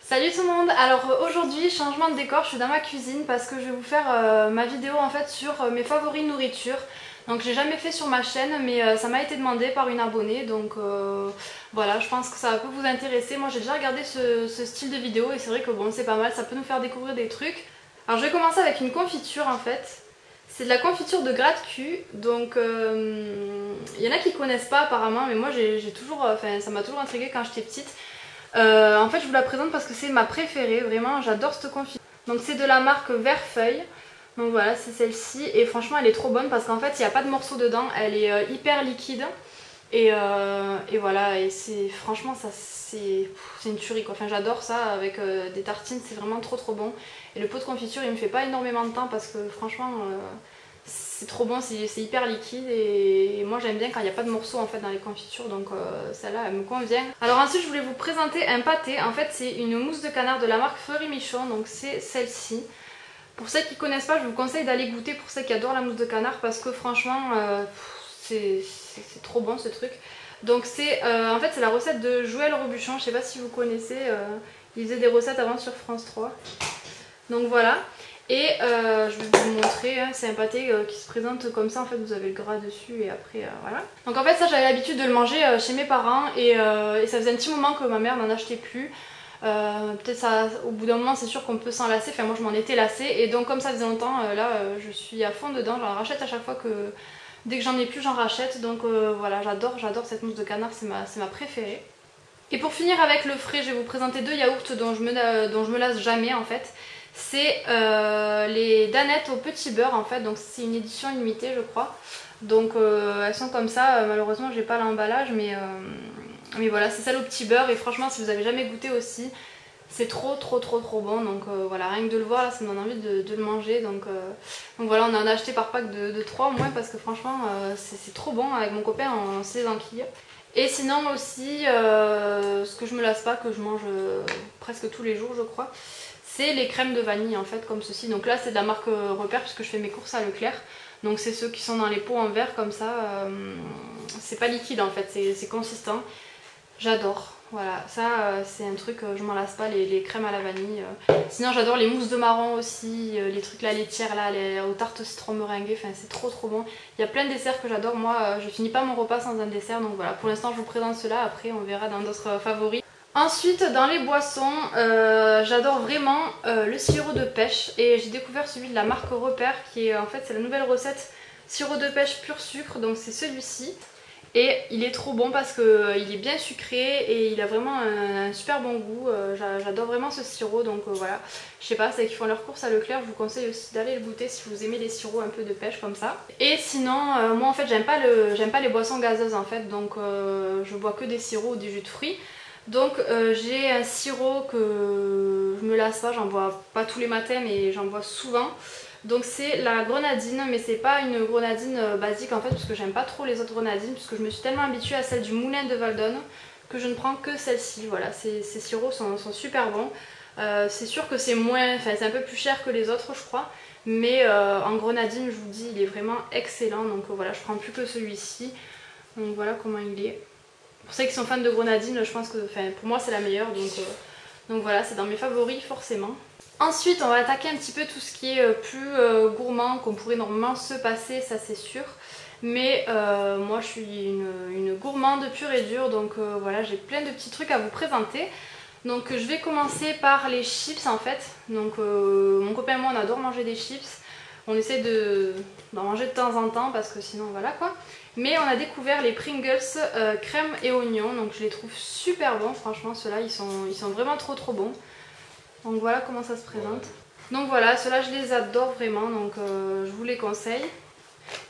Salut tout le monde. Alors aujourd'hui, changement de décor, je suis dans ma cuisine parce que je vais vous faire ma vidéo en fait sur mes favoris nourriture. Donc j'ai jamais fait sur ma chaîne mais ça m'a été demandé par une abonnée, donc voilà, je pense que ça peut vous intéresser. Moi j'ai déjà regardé ce style de vidéo et c'est vrai que bon, c'est pas mal, ça peut nous faire découvrir des trucs. Alors je vais commencer avec une confiture en fait. C'est de la confiture de gratte-cul, donc il y en a qui connaissent pas apparemment, mais moi j'ai toujours, ça m'a toujours intriguée quand j'étais petite. En fait je vous la présente parce que c'est ma préférée, vraiment j'adore cette confiture. Donc c'est de la marque Verfeuille, donc voilà c'est celle-ci et franchement elle est trop bonne parce qu'en fait il n'y a pas de morceaux dedans, elle est hyper liquide et voilà, et c'est franchement ça c'est une tuerie quoi, enfin j'adore ça avec des tartines, c'est vraiment trop bon. Et le pot de confiture il me fait pas énormément de temps parce que franchement c'est trop bon, c'est hyper liquide et moi j'aime bien quand il n'y a pas de morceaux en fait dans les confitures, donc celle-là elle me convient. Alors ensuite je voulais vous présenter un pâté, en fait c'est une mousse de canard de la marque Fleury Michon, donc c'est celle-ci. Pour celles qui ne connaissent pas, je vous conseille d'aller goûter pour celles qui adorent la mousse de canard parce que franchement c'est trop bon ce truc. Donc c'est en fait c'est la recette de Joël Robuchon, je sais pas si vous connaissez, il faisait des recettes avant sur France 3. Donc voilà. Et je vais vous montrer, hein, c'est un pâté qui se présente comme ça, en fait vous avez le gras dessus et après voilà. Donc en fait ça j'avais l'habitude de le manger chez mes parents et ça faisait un petit moment que ma mère n'en achetait plus. Peut-être ça, au bout d'un moment c'est sûr qu'on peut s'en lasser, enfin moi je m'en étais lassée et donc comme ça faisait longtemps, là je suis à fond dedans, j'en rachète à chaque fois que dès que j'en ai plus j'en rachète, donc voilà j'adore cette mousse de canard, c'est ma préférée. Et pour finir avec le frais, je vais vous présenter deux yaourts dont je me lasse jamais en fait. C'est les Danettes au petit beurre en fait, donc c'est une édition limitée je crois. Donc elles sont comme ça, malheureusement j'ai pas l'emballage mais voilà, c'est celle au petit beurre et franchement si vous avez jamais goûté aussi, c'est trop bon. Donc voilà, rien que de le voir là ça me donne envie de le manger. Donc voilà, on en a acheté par pack de 3 au moins parce que franchement c'est trop bon, avec mon copain on se les enquille. Et sinon aussi, ce que je me lasse pas, que je mange presque tous les jours je crois, c'est les crèmes de vanille en fait comme ceci. Donc là c'est de la marque Repère puisque je fais mes courses à Leclerc. Donc c'est ceux qui sont dans les pots en verre comme ça, c'est pas liquide en fait, c'est consistant. J'adore, voilà, ça c'est un truc, je m'en lasse pas, les crèmes à la vanille. Sinon j'adore les mousses de marron aussi, les trucs la laitière là, aux tartes citron meringuées, enfin c'est trop bon. Il y a plein de desserts que j'adore, moi je finis pas mon repas sans un dessert, donc voilà, pour l'instant je vous présente cela, après on verra dans d'autres favoris. Ensuite dans les boissons, j'adore vraiment le sirop de pêche et j'ai découvert celui de la marque Repère qui est en fait c'est la nouvelle recette sirop de pêche pur sucre, donc c'est celui-ci. Et il est trop bon parce qu'il est bien sucré et il a vraiment un super bon goût, j'adore vraiment ce sirop, donc voilà. Je sais pas, ceux qui font leurs courses à Leclerc, je vous conseille aussi d'aller le goûter si vous aimez les sirops un peu de pêche comme ça. Et sinon, moi en fait j'aime pas les boissons gazeuses en fait, donc je bois que des sirops ou des jus de fruits. Donc j'ai un sirop que je me lasse pas, j'en bois pas tous les matins mais j'en bois souvent. Donc c'est la grenadine, mais c'est pas une grenadine basique en fait parce que j'aime pas trop les autres grenadines puisque je me suis tellement habituée à celle du Moulin de Valdonne que je ne prends que celle-ci. Voilà, ces sirops sont super bons. C'est sûr que c'est c'est un peu plus cher que les autres je crois, mais en grenadine je vous dis il est vraiment excellent, donc voilà, je prends plus que celui-ci. Donc voilà comment il est. Pour ceux qui sont fans de grenadine, je pense que pour moi c'est la meilleure, donc voilà, c'est dans mes favoris forcément. Ensuite on va attaquer un petit peu tout ce qui est plus gourmand qu'on pourrait normalement se passer, ça c'est sûr. Mais moi je suis une gourmande pure et dure, donc voilà, j'ai plein de petits trucs à vous présenter. Donc je vais commencer par les chips en fait. Donc mon copain et moi on adore manger des chips. On essaie d'en manger de temps en temps parce que sinon voilà quoi. Mais on a découvert les Pringles crème et oignon, donc je les trouve super bons, franchement ceux-là ils sont vraiment trop bons. Donc voilà comment ça se présente. Donc voilà, ceux-là je les adore vraiment, donc je vous les conseille.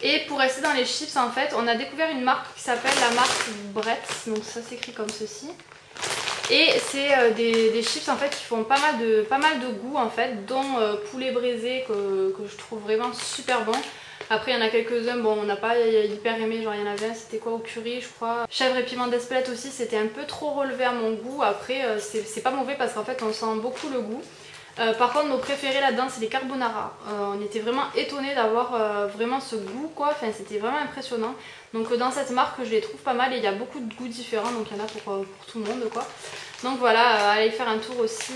Et pour rester dans les chips en fait, on a découvert une marque qui s'appelle la marque Brett, donc ça s'écrit comme ceci. Et c'est des chips en fait qui font pas mal de goût en fait, dont poulet braisé que je trouve vraiment super bon. Après il y en a quelques-uns, bon on n'a pas hyper aimé, genre il y en avait un c'était quoi au curry je crois. Chèvre et piment d'Espelette aussi, c'était un peu trop relevé à mon goût. Après c'est pas mauvais parce qu'en fait on sent beaucoup le goût. Par contre nos préférés là-dedans c'est les carbonara. On était vraiment étonnés d'avoir vraiment ce goût quoi, enfin c'était vraiment impressionnant. Donc dans cette marque je les trouve pas mal et il y a beaucoup de goûts différents, donc il y en a pour tout le monde quoi. Donc voilà, allez faire un tour aussi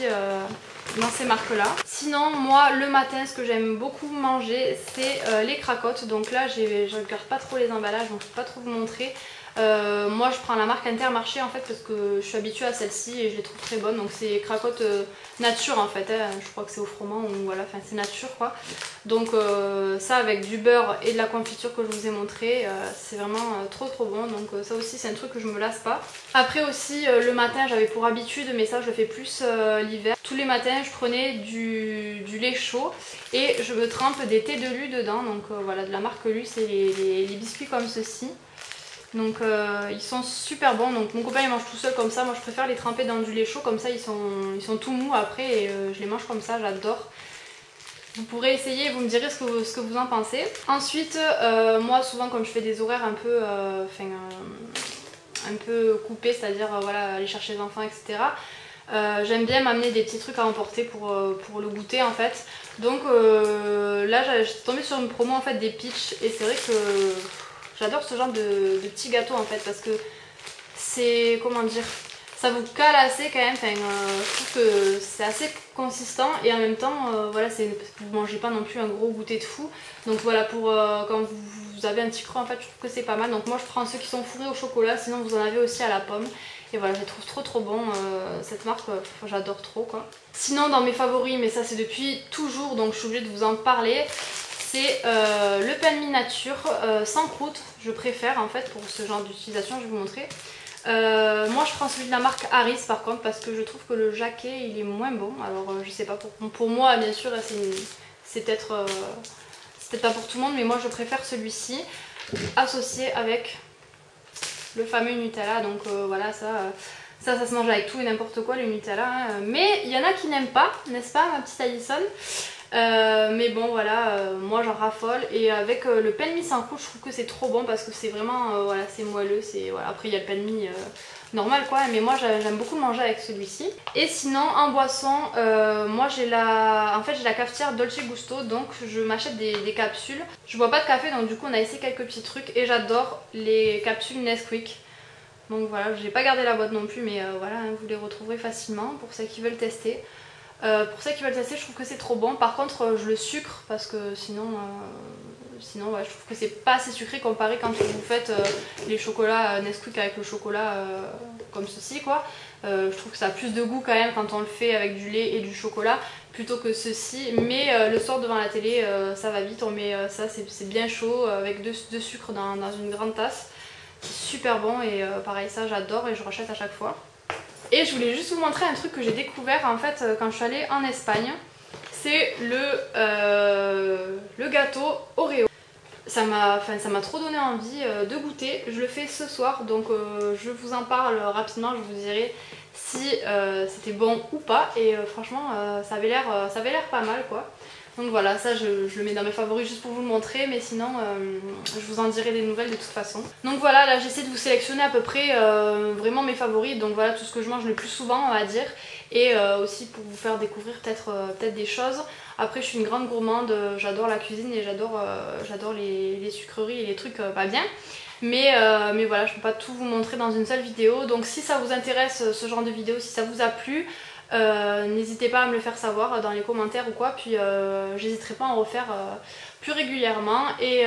dans ces marques là. Sinon moi le matin ce que j'aime beaucoup manger c'est les cracottes. Donc là je regarde pas trop les emballages donc je peux pas trop vous montrer. Moi je prends la marque Intermarché en fait parce que je suis habituée à celle-ci et je les trouve très bonnes. Donc c'est cracottes nature en fait, hein. Je crois que c'est au froment ou voilà, enfin c'est nature quoi. Donc ça avec du beurre et de la confiture que je vous ai montré, c'est vraiment trop bon. Donc ça aussi c'est un truc que je me lasse pas. Après aussi le matin j'avais pour habitude, mais ça je le fais plus l'hiver. Tous les matins je prenais du lait chaud et je me trempe des thés de Lu dedans. Donc voilà, de la marque Lu, c'est les biscuits comme ceci. Donc ils sont super bons. Donc mon copain il mange tout seul comme ça. Moi je préfère les tremper dans du lait chaud comme ça, ils sont tout mous après et je les mange comme ça, j'adore. Vous pourrez essayer et vous me direz ce que vous en pensez. Ensuite moi souvent comme je fais des horaires un peu coupés, c'est-à-dire voilà, aller chercher les enfants etc. J'aime bien m'amener des petits trucs à emporter pour le goûter en fait. Donc là j'étais tombée sur une promo en fait des Peach et c'est vrai que j'adore ce genre de petits gâteaux en fait parce que c'est, comment dire, ça vous cale assez quand même. Enfin, je trouve que c'est assez consistant et en même temps voilà, vous mangez pas non plus un gros goûter de fou. Donc voilà, pour quand vous avez un petit creux en fait, je trouve que c'est pas mal. Donc moi je prends ceux qui sont fourrés au chocolat, sinon vous en avez aussi à la pomme. Et voilà, je les trouve trop bon, cette marque, j'adore trop quoi. Sinon dans mes favoris, mais ça c'est depuis toujours donc je suis obligée de vous en parler, c'est le pain de mie nature sans croûte, je préfère en fait pour ce genre d'utilisation, je vais vous montrer. Moi je prends celui de la marque Harris par contre parce que je trouve que le jaquet il est moins bon. Alors je sais pas, pour moi bien sûr c'est peut-être pas pour tout le monde, mais moi je préfère celui-ci associé avec le fameux Nutella. Donc voilà, ça se mange avec tout et n'importe quoi le Nutella, hein. Mais il y en a qui n'aiment pas, n'est-ce pas ma petite Alison? Mais bon voilà, moi j'en raffole et avec le pain de mie sans croûte je trouve que c'est trop bon parce que c'est vraiment voilà, c'est moelleux, voilà. Après il y a le pain de mie normal quoi, mais moi j'aime beaucoup le manger avec celui-ci. Et sinon en boisson, moi j'ai la cafetière Dolce Gusto, donc je m'achète des capsules. Je bois pas de café donc du coup on a essayé quelques petits trucs et j'adore les capsules Nesquik. Donc voilà, j'ai pas gardé la boîte non plus mais voilà, hein, vous les retrouverez facilement pour ceux qui veulent tester. Pour ceux qui veulent tester, je trouve que c'est trop bon. Par contre, je le sucre parce que sinon ouais, je trouve que c'est pas assez sucré comparé quand vous faites les chocolats Nesquik avec le chocolat comme ceci quoi. Je trouve que ça a plus de goût quand même quand on le fait avec du lait et du chocolat plutôt que ceci. Mais le soir devant la télé, ça va vite. On met ça, c'est bien chaud avec deux sucres dans une grande tasse. C'est super bon et pareil, ça j'adore et je rachète à chaque fois. Et je voulais juste vous montrer un truc que j'ai découvert en fait quand je suis allée en Espagne. C'est le gâteau Oreo. Ça m'a trop donné envie de goûter. Je le fais ce soir donc je vous en parle rapidement, je vous dirai si c'était bon ou pas. Et franchement ça avait l'air pas mal quoi. Donc voilà, ça je le mets dans mes favoris juste pour vous le montrer, mais sinon je vous en dirai des nouvelles de toute façon. Donc voilà, là j'essaie de vous sélectionner à peu près vraiment mes favoris, donc voilà tout ce que je mange le plus souvent on va dire. Et aussi pour vous faire découvrir peut-être des choses. Après je suis une grande gourmande, j'adore la cuisine et j'adore les sucreries et les trucs pas bien. Mais voilà, je ne peux pas tout vous montrer dans une seule vidéo. Donc si ça vous intéresse ce genre de vidéo, si ça vous a plu, n'hésitez pas à me le faire savoir dans les commentaires ou quoi, puis j'hésiterai pas à en refaire plus régulièrement. Et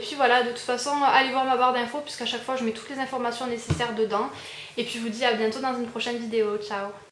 puis voilà, de toute façon allez voir ma barre d'infos puisqu'à chaque fois je mets toutes les informations nécessaires dedans. Et puis je vous dis à bientôt dans une prochaine vidéo, ciao.